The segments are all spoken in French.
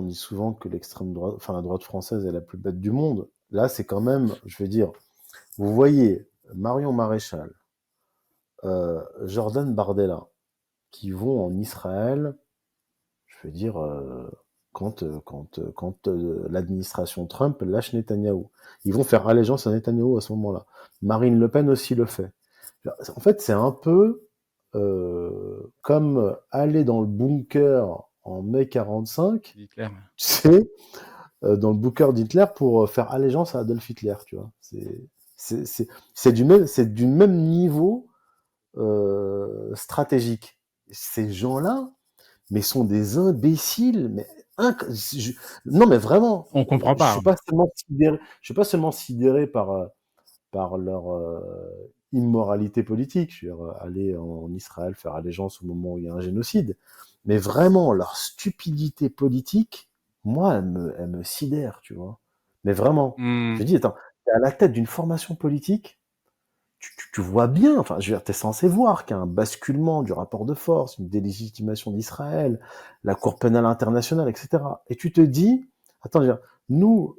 On dit souvent que l'extrême droite, enfin la droite française est la plus bête du monde. Là, c'est quand même, je veux dire, vous voyez Marion Maréchal, Jordan Bardella, qui vont en Israël, je veux dire, quand l'administration Trump lâche Netanyahou. Ils vont faire allégeance à Netanyahou à ce moment-là. Marine Le Pen aussi le fait. En fait, c'est un peu comme aller dans le bunker en mai 45, Hitler. tu sais, dans le bunker d'Hitler pour faire allégeance à Adolf Hitler, tu vois. C'est du même niveau stratégique. Ces gens-là, mais sont des imbéciles, mais non, mais vraiment, On comprend je pas. suis pas seulement sidéré, je suis pas seulement sidéré par leur immoralité politique, je veux dire, aller en Israël faire allégeance au moment où il y a un génocide, mais vraiment leur stupidité politique, moi, elle me sidère, tu vois. Mais vraiment, je Hmm. me dis, attends, t'es à la tête d'une formation politique, tu vois bien, enfin, je veux dire, t'es censé voir qu'il y a un basculement du rapport de force, une délégitimation d'Israël, la Cour pénale internationale, etc. Et tu te dis, attends, je veux dire, nous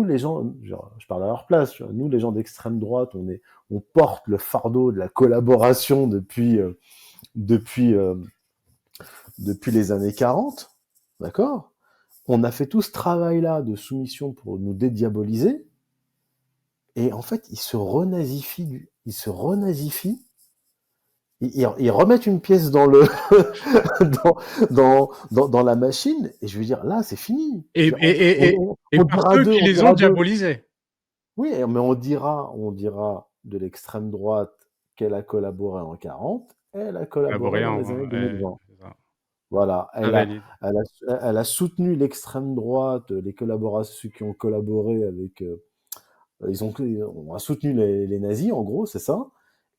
les gens, genre, je parle à leur place, tu vois, nous les gens d'extrême droite, on porte le fardeau de la collaboration depuis, euh, depuis les années 40, d'accord? On a fait tout ce travail-là de soumission pour nous dédiaboliser, et en fait, ils se renazifient. Ils remettent une pièce dans le dans la machine, et je veux dire, là, c'est fini. Et, Je veux dire, et, et, et, et on par dira ceux deux, qui on les ont dira deux. diabolisés. Oui, mais on dira de l'extrême droite qu'elle a collaboré en 40, elle a collaboré Collaborer dans les années en. 2020. C'est ça. Voilà, Invalide. elle a soutenu l'extrême droite, les collaborateurs, ceux qui ont collaboré avec, on a soutenu les nazis, en gros, c'est ça.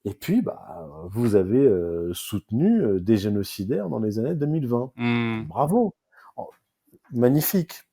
Et puis, bah, vous avez soutenu des génocidaires dans les années 2020. Hmm. Bravo, oh, magnifique.